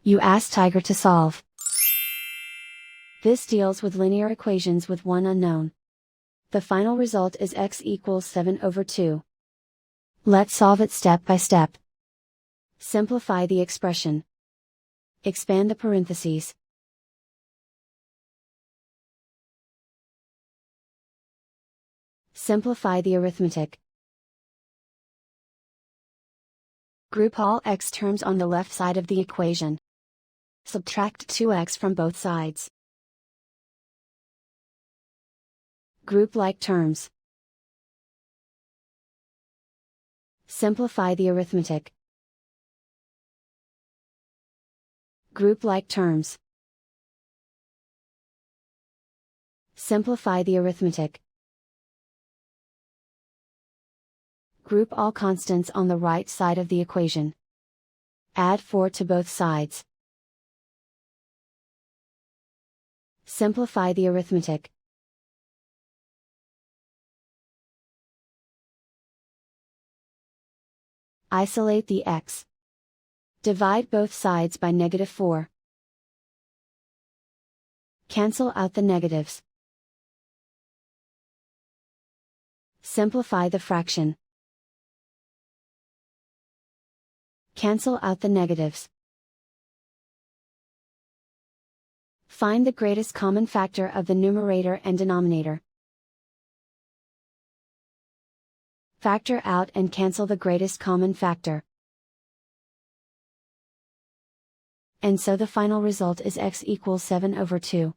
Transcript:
You ask Tiger to solve. This deals with linear equations with one unknown. The final result is x equals 7/2. Let's solve it step by step. Simplify the expression. Expand the parentheses. Simplify the arithmetic. Group all x terms on the left side of the equation. Subtract 2x from both sides. Group like terms. Simplify the arithmetic. Group like terms. Simplify the arithmetic. Group all constants on the right side of the equation. Add 4 to both sides. Simplify the arithmetic. Isolate the x. Divide both sides by -4. Cancel out the negatives. Simplify the fraction. Cancel out the negatives. Find the greatest common factor of the numerator and denominator. Factor out and cancel the greatest common factor. And so the final result is x equals 7/2.